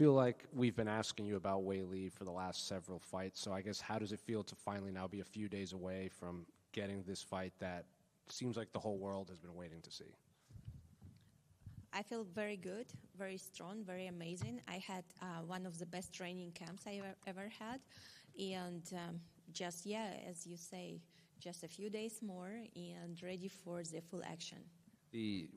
feel like we've been asking you about Wei Li for the last several fights, so I guess how does it feel to finally now be a few days away from getting this fight that seems like the whole world has been waiting to see? I feel very good, very strong, very amazing. I had one of the best training camps I ever had. And just, as you say, just a few days more and ready for the full action.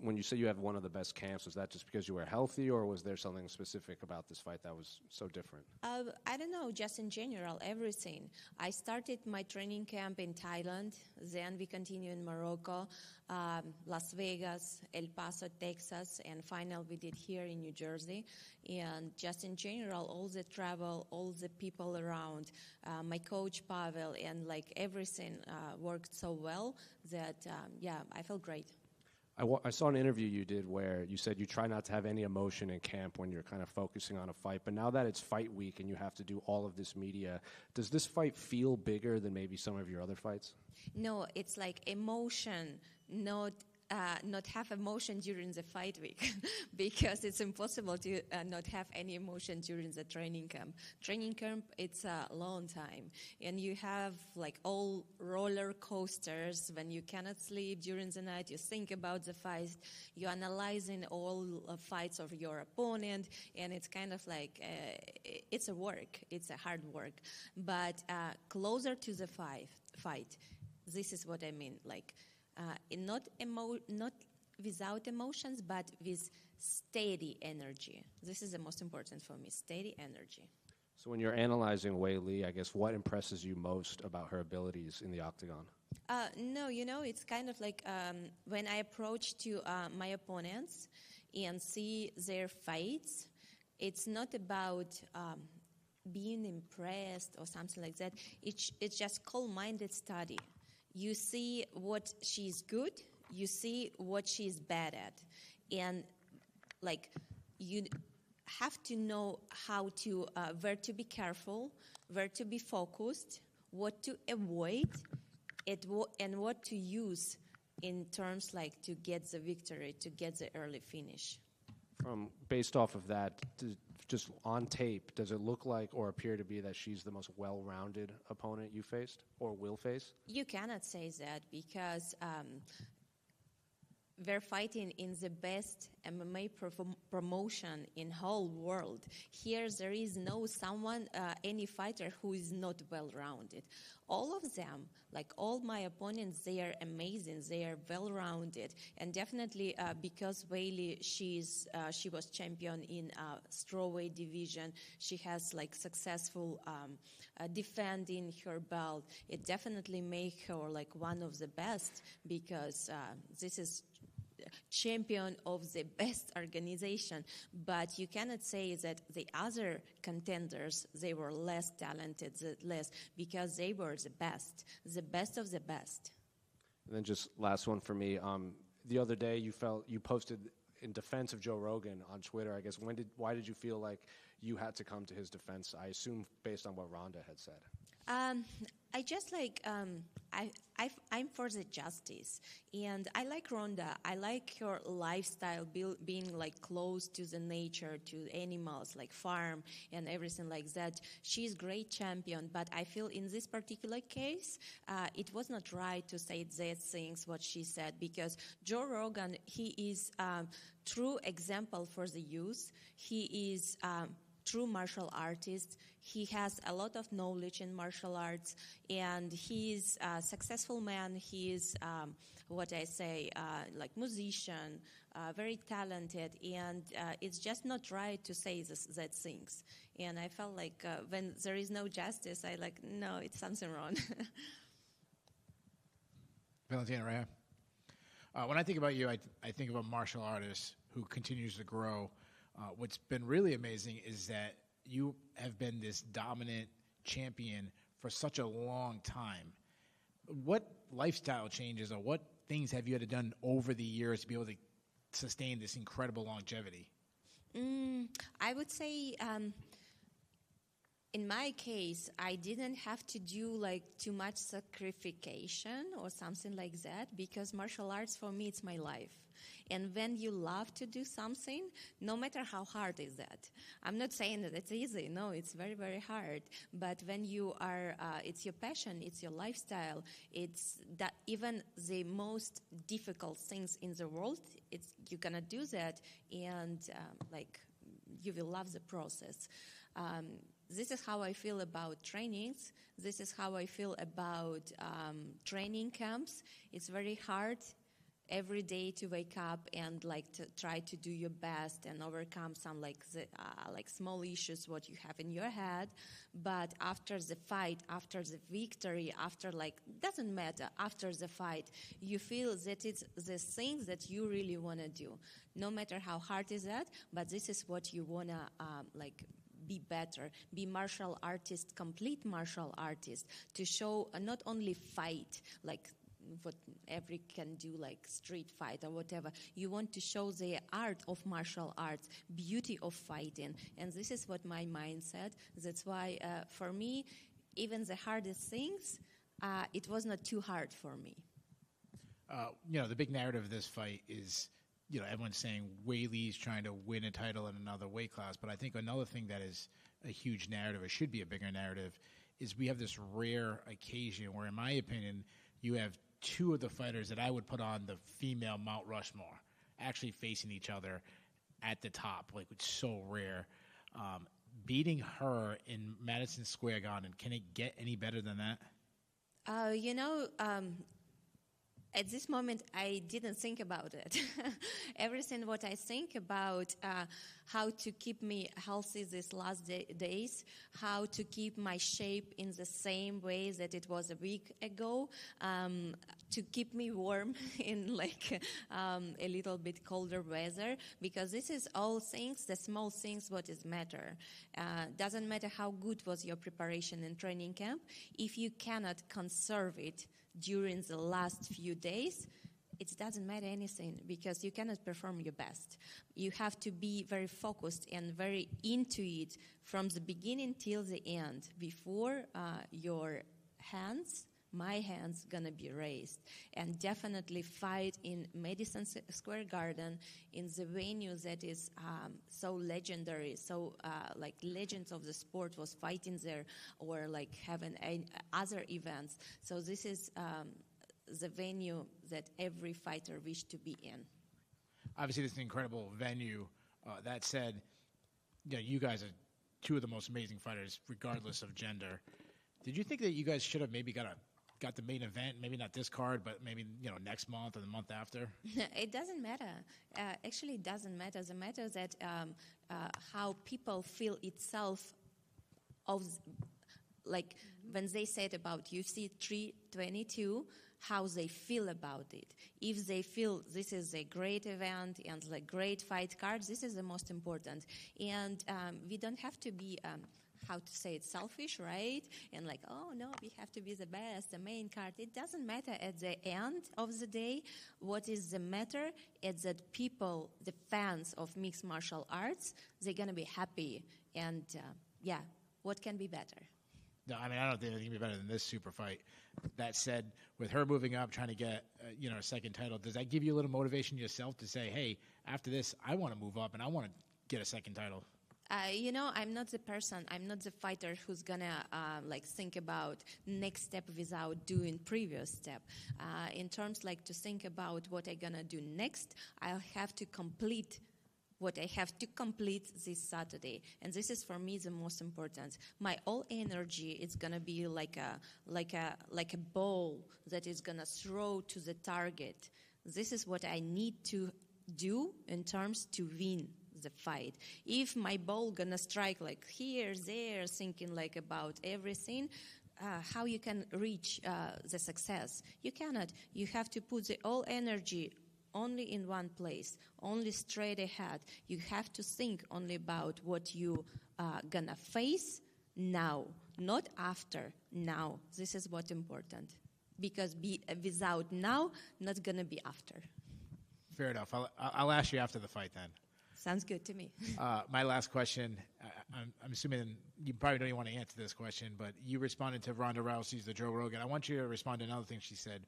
When you say you have one of the best camps, was that just because you were healthy, or was there something specific about this fight that was so different? I don't know, just in general, everything. I started my training camp in Thailand, then we continue in Morocco, Las Vegas, El Paso, Texas, and final we did here in New Jersey. And just in general, all the travel, all the people around, my coach Pavel, and like everything worked so well that, I felt great. I saw an interview you did where you said you try not to have any emotion in camp when you're kind of focusing on a fight. But now that it's fight week and you have to do all of this media, does this fight feel bigger than maybe some of your other fights? No, it's like emotion, not have emotion during the fight week because it's impossible to not have any emotion during the training camp. Training camp, it's a long time, and you have like all roller coasters when you cannot sleep during the night. You think about the fight, you're analyzing all fights of your opponent, and it's kind of like it's a work. It's a hard work, but closer to the fight, this is what I mean, like. Not without emotions, but with steady energy. This is the most important for me, steady energy. So when you're analyzing Wei Li, I guess what impresses you most about her abilities in the octagon? No, it's kind of like when I approach to my opponents and see their fights, it's not about being impressed or something like that. It's just calm-minded study. You see what she's good, you see what she's bad at. And like you have to know how to, where to be careful, where to be focused, what to avoid, and what to use in terms like to get the victory, to get the early finish. Based off of that, just on tape, does it look like or appear to be that she's the most well-rounded opponent you faced or will face? You cannot say that because we're fighting in the best MMA promotion in whole world. Here there is no any fighter who is not well-rounded. All of them, like all my opponents, they are amazing. They are well-rounded, and definitely because Wei Li, she was champion in strawweight division. She has like successful defending her belt. It definitely makes her like one of the best because this is champion of the best organization, but you cannot say that the other contenders, they were less talented, because they were the best of the best. And then just last one for me. The other day you posted in defense of Joe Rogan on Twitter. I guess why did you feel like you had to come to his defense? I assume based on what Ronda had said. I just like I'm for the justice, and I like Ronda. I like her lifestyle, being like close to the nature, to animals, like farm and everything like that. She's great champion, but I feel in this particular case, it was not right to say these things what she said, because Joe Rogan, he is true example for the youth. He is true martial artist. He has a lot of knowledge in martial arts, and he's a successful man. He is, like musician, very talented, and it's just not right to say that things. And I felt like when there is no justice, no, it's something wrong. Valentina, right here. When I think about you, I think of a martial artist who continues to grow. What's been really amazing is that you have been this dominant champion for such a long time. What lifestyle changes or what things have you had to done over the years to be able to sustain this incredible longevity? I would say In my case, I didn't have to do like too much sacrification or something like that, because martial arts for me, it's my life. And when you love to do something, no matter how hard is that, I'm not saying that it's easy. No, it's very, very hard. But when you are, it's your passion, it's your lifestyle. It's that even the most difficult things in the world, you're gonna do that, and like you will love the process. This is how I feel about trainings. This is how I feel about training camps. It's very hard every day to wake up and like to try to do your best and overcome some like small issues what you have in your head. But after the fight, after the victory, after like doesn't matter, after the fight, you feel that it's the things that you really want to do, no matter how hard is that. But this is what you want to like be better, be martial artist, complete martial artist, to show not only fight like what every can do, like street fight or whatever. You want to show the art of martial arts, beauty of fighting. And this is what my mind said. That's why for me, even the hardest things, it was not too hard for me. The big narrative of this fight is, everyone's saying Weili's trying to win a title in another weight class. But I think another thing that is a huge narrative, or should be a bigger narrative, is we have this rare occasion where, in my opinion, you have two of the fighters that I would put on the female Mount Rushmore actually facing each other at the top. Like, it's so rare. Beating her in Madison Square Garden, can it get any better than that? At this moment, I didn't think about it. Everything what I think about, how to keep me healthy these last days, how to keep my shape in the same way that it was a week ago, to keep me warm in like a little bit colder weather, because this is all things, the small things, what is matter. Doesn't matter how good was your preparation in training camp, if you cannot conserve it during the last few days, it doesn't matter anything, because you cannot perform your best. You have to be very focused and very into it from the beginning till the end, before your hands, my hands, gonna be raised. And definitely fight in Madison Square Garden, in the venue that is so legendary, so like legends of the sport was fighting there, or like having other events. So this is the venue that every fighter wished to be in. Obviously, this is an incredible venue. That said, you guys are two of the most amazing fighters, regardless of gender. Did you think that you guys should have maybe got the main event, maybe not this card, but maybe next month or the month after? It doesn't matter. Actually, it doesn't matter. The matter that how people feel itself of, like when they said about UFC 322, how they feel about it. If they feel this is a great event and like great fight cards, this is the most important. And we don't have to be how to say it, selfish, right? And like, oh no, we have to be the best, the main card. It doesn't matter at the end of the day. What is the matter is that people, the fans of mixed martial arts, they're going to be happy. And what can be better? No, I mean, I don't think anything can be better than this super fight. That said, with her moving up, trying to get a second title, does that give you a little motivation yourself to say, hey, after this, I want to move up and I want to get a second title? I'm not the person, I'm not the fighter who's gonna think about next step without doing previous step. In terms like to think about what I'm gonna do next, I'll have to complete what I have to complete this Saturday. And this is for me the most important. My all energy is gonna be like a ball that is gonna throw to the target. This is what I need to do in terms to win the fight. If my ball gonna strike like here, there, thinking like about everything, how you can reach the success? You cannot. You have to put the all energy only in one place, only straight ahead. You have to think only about what you gonna face now, not after, now. This is what's important. Because without now, not gonna be after. Fair enough. I'll ask you after the fight then. Sounds good to me. My last question, I'm assuming you probably don't even want to answer this question, but you responded to Ronda Rousey's The Joe Rogan. I want you to respond to another thing she said.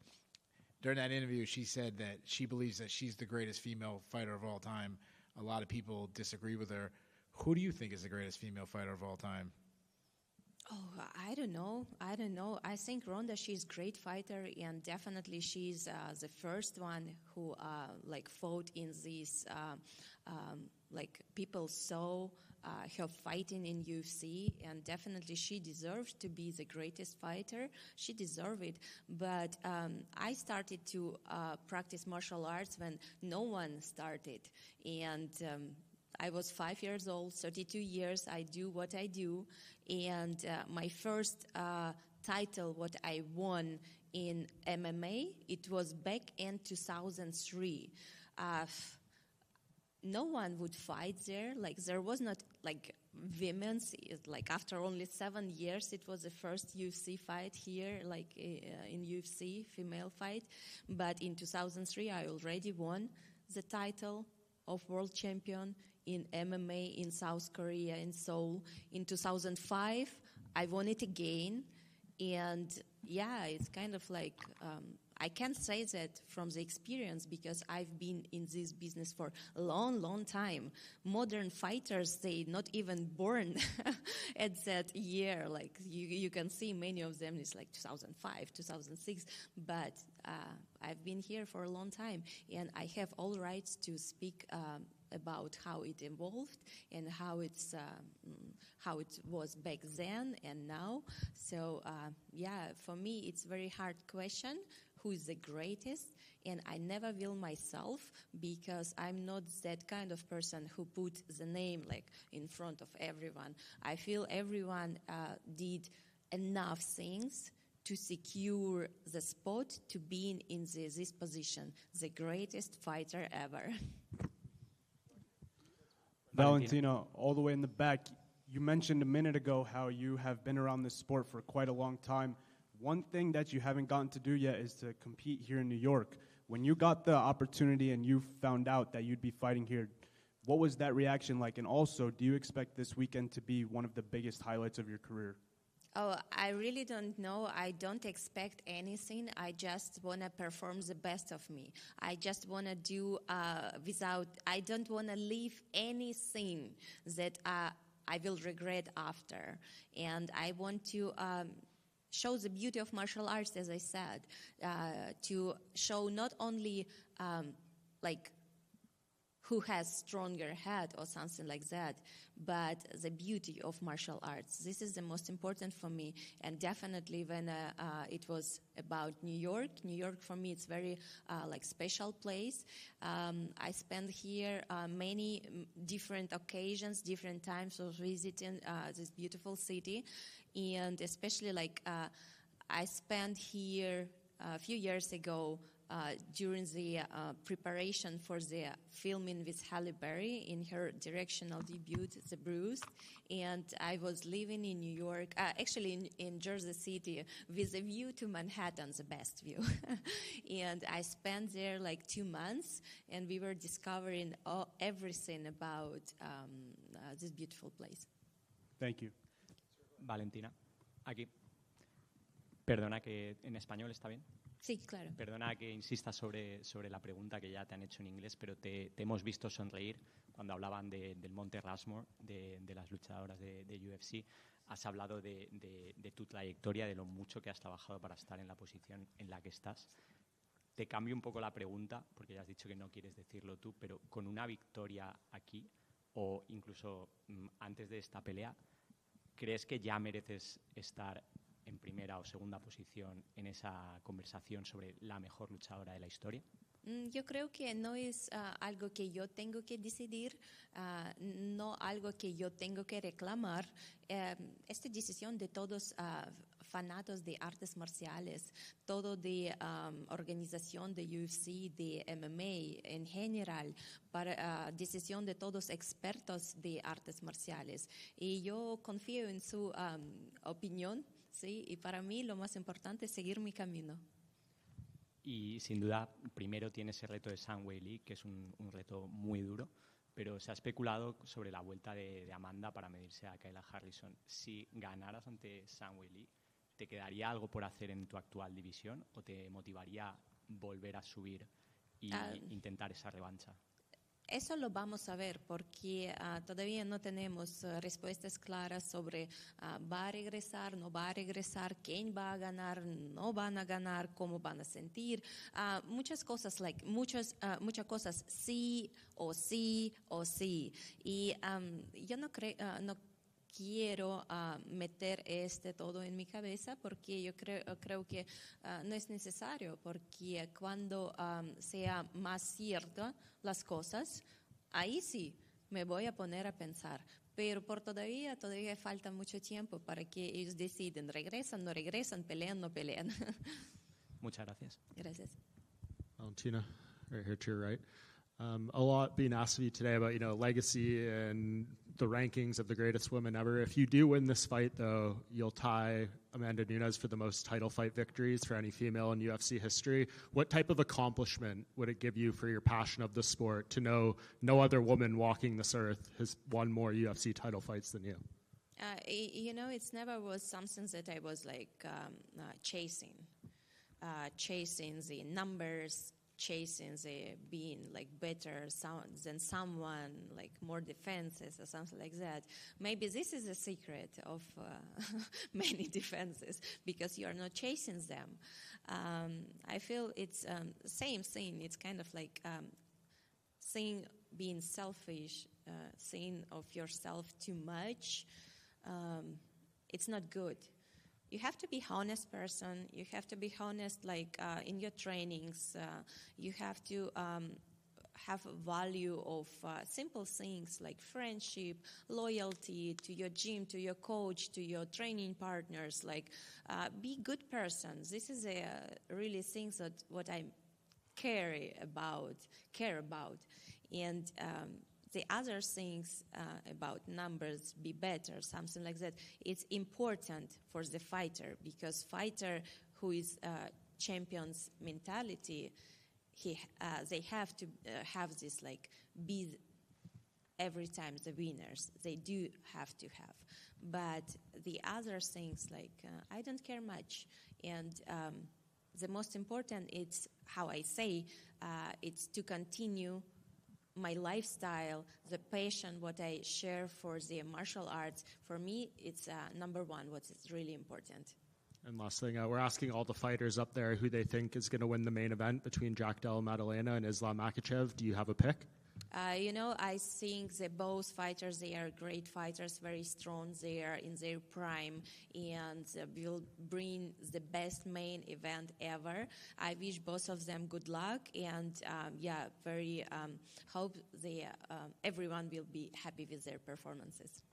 During that interview, she said that she believes that she's the greatest female fighter of all time. A lot of people disagree with her. Who do you think is the greatest female fighter of all time? Oh, I don't know. I think Ronda, she's a great fighter, and definitely she's the first one who fought in this. People saw her fighting in UFC, and definitely she deserves to be the greatest fighter. She deserves it. But I started to practice martial arts when no one started, and I was 5 years old, 32 years, I do what I do, and my first title, what I won in MMA, it was back in 2003. No one would fight there, there was not, women's, after only 7 years, it was the first UFC fight here, in UFC, female fight, but in 2003, I already won the title of world champion in MMA in South Korea, in Seoul. In 2005, I won it again. And yeah, it's kind of I can't say that from the experience because I've been in this business for a long, long time. Modern fighters, they not even born at that year. You can see many of them, it's 2005, 2006. But I've been here for a long time, and I have all rights to speak about how it evolved and how it was back then and now. So for me it's very hard question who is the greatest, and I never will myself because I'm not that kind of person who put the name in front of everyone. I feel everyone did enough things to secure the spot to be in this position, the greatest fighter ever. Valentina, all the way in the back, you mentioned a minute ago how you have been around this sport for quite a long time. One thing that you haven't gotten to do yet is to compete here in New York. When you got the opportunity and you found out that you'd be fighting here, what was that reaction like? And also, do you expect this weekend to be one of the biggest highlights of your career? Oh, I really don't know. I don't expect anything. I just want to perform the best of me. I just want to do I don't want to leave anything that I will regret after. And I want to show the beauty of martial arts, as I said, to show not only who has stronger head or something like that, but the beauty of martial arts. This is the most important for me. And definitely when it was about New York for me, it's very special place. I spent here many different occasions, different times of visiting this beautiful city. And especially I spent here a few years ago during the preparation for the filming with Halle Berry in her directional debut, The Bruised. And I was living in New York, actually in Jersey City, with a view to Manhattan, the best view. And I spent there 2 months, and we were discovering everything about this beautiful place. Thank you. Valentina, aquí. Perdona que en español está bien. Sí, claro. Perdona que insista sobre la pregunta que ya te han hecho en inglés, pero te hemos visto sonreír cuando hablaban del Monte Rushmore, de las luchadoras de UFC. Has hablado de tu trayectoria, de lo mucho que has trabajado para estar en la posición en la que estás. Te cambio un poco la pregunta, porque ya has dicho que no quieres decirlo tú, pero con una victoria aquí, o incluso antes de esta pelea, ¿crees que ya mereces estar en primera o segunda posición en esa conversación sobre la mejor luchadora de la historia? Yo creo que no es algo que yo tengo que decidir, no algo que yo tengo que reclamar. Esta decisión de todos fanáticos de artes marciales, todo de organización de UFC, de MMA en general, para decisión de todos expertos de artes marciales. Y yo confío en su opinión, ¿sí? Y para mí lo más importante es seguir mi camino. Y sin duda, primero tiene ese reto de Sun Wei Lee, que es un reto muy duro. pero se ha especulado sobre la vuelta de Amanda para medirse a Kayla Harrison. Si ganaras ante Zhang Weili, ¿te quedaría algo por hacer en tu actual división o te motivaría volver a subir y intentar esa revancha? Eso lo vamos a ver porque todavía no tenemos respuestas claras sobre va a regresar, no va a regresar, quién va a ganar, no van a ganar, cómo van a sentir. Muchas cosas, muchas cosas sí o sí o sí. Y yo no quiero meter todo en mi cabeza porque yo creo que no es necesario, porque cuando sea más cierto las cosas, ahí sí me voy a poner a pensar. Pero todavía falta mucho tiempo para que ellos deciden, regresan, no regresan, pelean, no pelean. Muchas gracias. Gracias. Valentina, right here to your right. A lot being asked of you today about, legacy and the rankings of the greatest women ever. If you do win this fight, though, you'll tie Amanda Nunes for the most title fight victories for any female in UFC history. What type of accomplishment would it give you for your passion of the sport to know no other woman walking this earth has won more UFC title fights than you? It's never was something that I was chasing the numbers, chasing the being better than someone, more defenses or something like that. Maybe this is the secret of many defenses, because you are not chasing them. I feel it's same thing. It's kind of being selfish, saying of yourself too much. It's not good. You have to be honest person. You have to be honest, in your trainings. You have to have a value of simple things like friendship, loyalty to your gym, to your coach, to your training partners. Be good person. This is really things that what I care about, and the other things about numbers, be better, something like that. It's important for the fighter, because fighter who is champion's mentality, they have to have this be every time the winners. They do have to have. But the other things I don't care much, and the most important, it's how I say, it's to continue my lifestyle, the passion, what I share for the martial arts. For me, it's number one, what is really important. And last thing, we're asking all the fighters up there who they think is going to win the main event between Jack Della Maddalena and Islam Makhachev. Do you have a pick? I think that both fighters, they are great fighters, very strong. They are in their prime and will bring the best main event ever. I wish both of them good luck, and very hope everyone will be happy with their performances.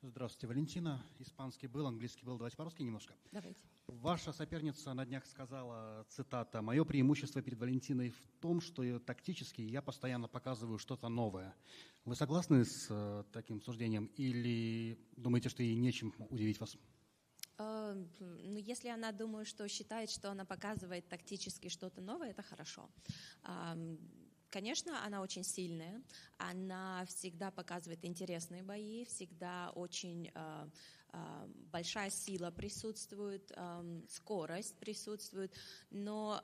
Здравствуйте, Валентина. Испанский был, английский был. Давайте по-русски немножко. Давайте. Ваша соперница на днях сказала, цитата, «Мое преимущество перед Валентиной в том, что тактически я постоянно показываю что-то новое». Вы согласны с таким суждением или думаете, что ей нечем удивить вас? Если она думает, что считает, что она показывает тактически что-то новое, это хорошо. Конечно, она очень сильная, она всегда показывает интересные бои, всегда очень большая сила присутствует, скорость присутствует, но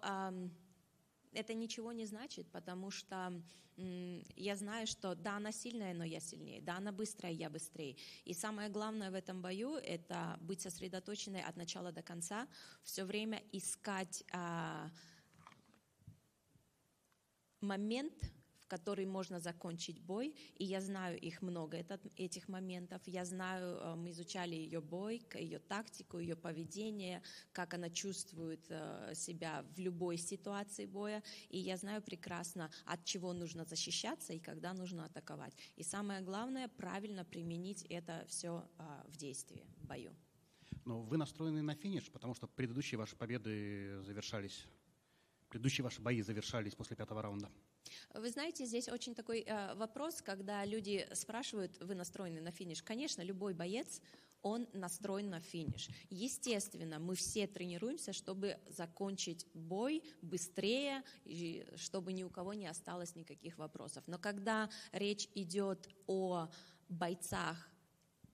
это ничего не значит, потому что я знаю, что да, она сильная, но я сильнее, да, она быстрая, я быстрее. И самое главное в этом бою – это быть сосредоточенной от начала до конца, все время искать момент, в который можно закончить бой, и я знаю их много, этих моментов. Я знаю, мы изучали ее бой, ее тактику, ее поведение, как она чувствует себя в любой ситуации боя, и я знаю прекрасно, от чего нужно защищаться и когда нужно атаковать. И самое главное, правильно применить это все в действии, в бою. Но вы настроены на финиш, потому что предыдущие ваши бои завершались после 5-го раунда. Вы знаете, здесь очень такой вопрос, когда люди спрашивают, вы настроены на финиш. Конечно, любой боец, он настроен на финиш. Естественно, мы все тренируемся, чтобы закончить бой быстрее, и чтобы ни у кого не осталось никаких вопросов. Но когда речь идет о бойцах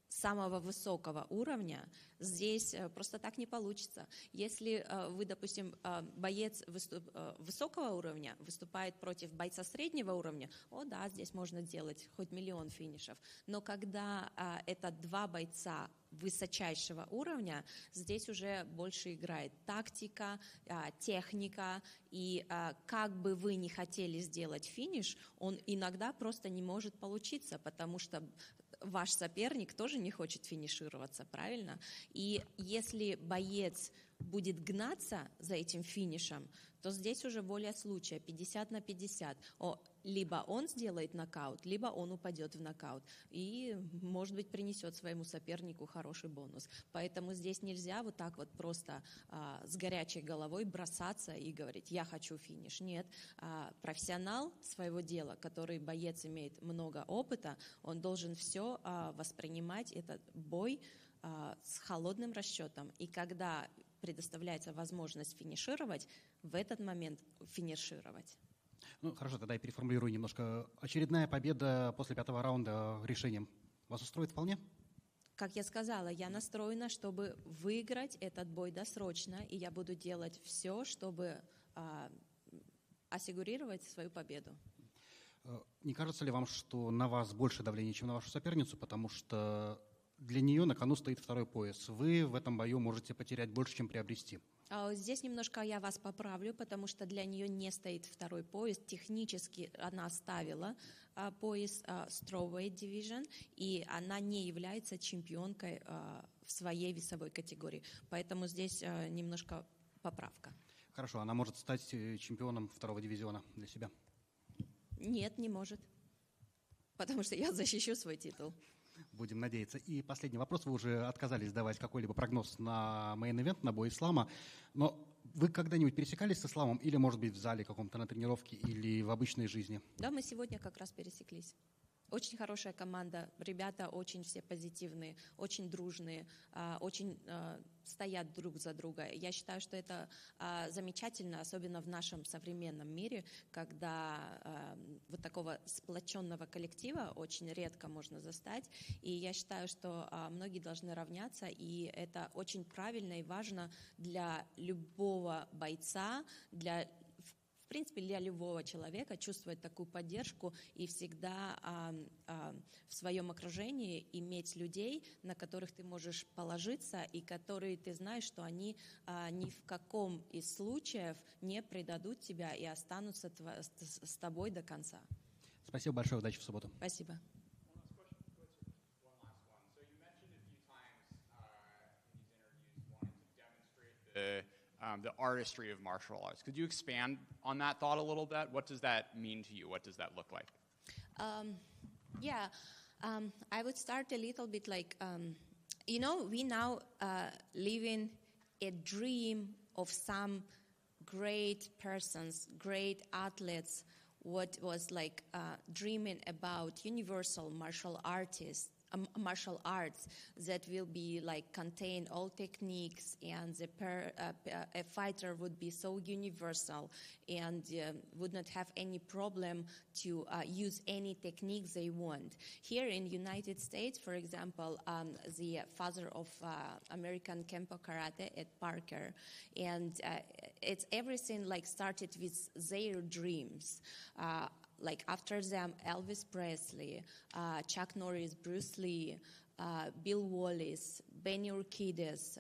самого высокого уровня, здесь просто так не получится. Если вы, допустим, боец высокого уровня выступает против бойца среднего уровня, да, здесь можно делать хоть миллион финишев. Но когда это два бойца высочайшего уровня, здесь уже больше играет тактика, техника, и как бы вы ни хотели сделать финиш, он иногда просто не может получиться, потому что ваш соперник тоже не хочет финишироваться, правильно? И если боец будет гнаться за этим финишем, то здесь уже воля случая, 50/50. Либо он сделает нокаут, либо он упадет в нокаут. И, может быть, принесет своему сопернику хороший бонус. Поэтому здесь нельзя вот так вот просто с горячей головой бросаться и говорить: я хочу финиш. Нет. Профессионал своего дела, который боец имеет много опыта, он должен все воспринимать этот бой с холодным расчетом. И когда предоставляется возможность финишировать, в этот момент финишировать. Ну, хорошо, тогда я переформулирую немножко. Очередная победа после 5-го раунда решением вас устроит вполне? Как я сказала, я настроена, чтобы выиграть этот бой досрочно, и я буду делать все, чтобы ассигурировать свою победу. Не кажется ли вам, что на вас больше давления, чем на вашу соперницу, потому что для нее на кону стоит второй пояс? Вы в этом бою можете потерять больше, чем приобрести. Здесь немножко я вас поправлю, потому что для нее не стоит второй пояс. Технически она ставила пояс Strawweight Division, и она не является чемпионкой в своей весовой категории. Поэтому здесь немножко поправка. Хорошо, она может стать чемпионом второго дивизиона для себя? Нет, не может, потому что я защищу свой титул. Будем надеяться. И последний вопрос. Вы уже отказались давать какой-либо прогноз на мейн-ивент, на бой Ислама. Но вы когда-нибудь пересекались с Исламом или, может быть, в зале каком-то на тренировке или в обычной жизни? Да, мы сегодня как раз пересеклись. Очень хорошая команда, ребята очень все позитивные, очень дружные, очень стоят друг за друга. Я считаю, что это замечательно, особенно в нашем современном мире, когда вот такого сплоченного коллектива очень редко можно застать. И я считаю, что многие должны равняться, и это очень правильно и важно для любого бойца, в принципе, для любого человека чувствовать такую поддержку и всегда в своем окружении иметь людей, на которых ты можешь положиться и которые ты знаешь, что они ни в каком из случаев не предадут тебя и останутся с тобой до конца. Спасибо большое, удачи в субботу. Спасибо. The artistry of martial arts. Could you expand on that thought a little bit? What does that mean to you? What does that look like? I would start a little bit like, we now live in a dream of some great persons, great athletes, what was like dreaming about universal martial arts that will be like contain all techniques, and a fighter would be so universal and would not have any problem to use any techniques they want. Here in United States, for example, the father of American Kempo Karate at Parker, and it's everything like started with their dreams. Like after them, Elvis Presley, Chuck Norris, Bruce Lee, Bill Wallace, Benny Urquidez,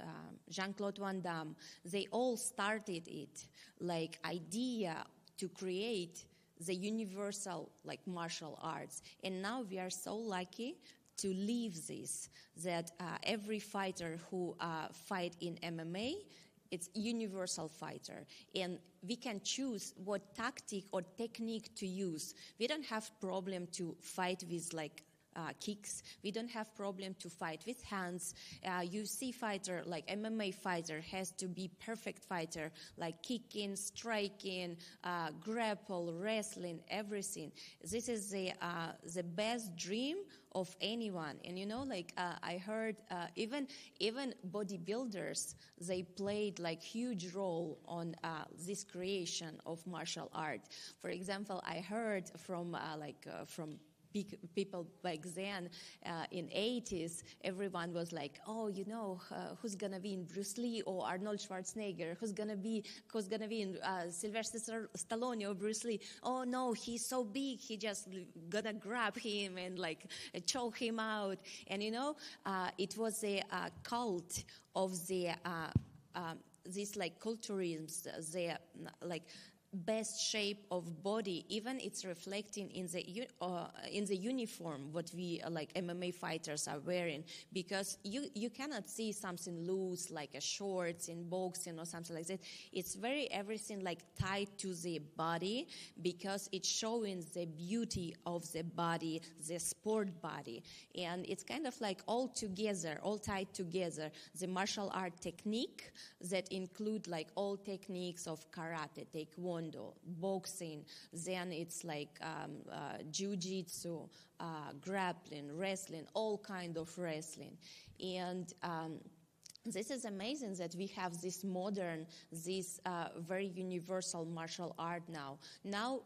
Jean-Claude Van Damme, they all started it, like idea to create the universal like martial arts. And now we are so lucky to live this, that every fighter who fight in MMA, it's universal fighter, and we can choose what tactic or technique to use. We don't have problem to fight with like kicks. We don't have problem to fight with hands. You see fighter, like MMA fighter, has to be perfect fighter, like kicking, striking, grapple, wrestling, everything. This is the best dream of anyone. And I heard even bodybuilders, they played like huge role on this creation of martial art. For example, I heard from people back then in 80s, everyone was like, oh, who's gonna be in Bruce Lee or Arnold Schwarzenegger? Who's gonna be in Sylvester Stallone or Bruce Lee? Oh no, he's so big, he just gonna grab him and choke him out. And it was a cult of the this culturism, the best shape of body. Even it's reflecting in the uniform what we MMA fighters are wearing, because you cannot see something loose like a shorts in boxing or something like that. It's everything tied to the body, because it's showing the beauty of the body, the sport body. And it's kind of all together, all tied together. The martial art technique that include all techniques of karate, taekwondo, boxing, then it's jiu-jitsu, grappling, wrestling, all kind of wrestling. And this is amazing that we have this modern, this very universal martial art now. Now,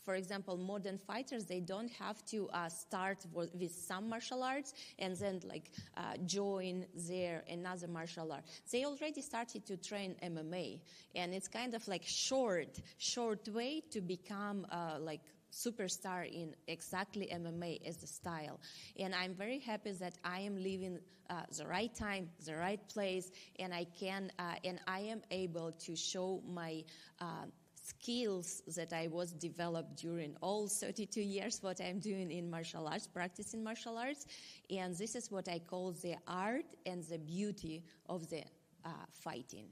for example, modern fighters, they don't have to start with some martial arts and then join their another martial art. They already started to train MMA, and it's kind of short way to become superstar in exactly MMA as the style. And I'm very happy that I am living the right time, the right place, and I am able to show my skills that I was developed during all 32 years what I'm doing in martial arts, practicing martial arts. And this is what I call the art and the beauty of the fighting.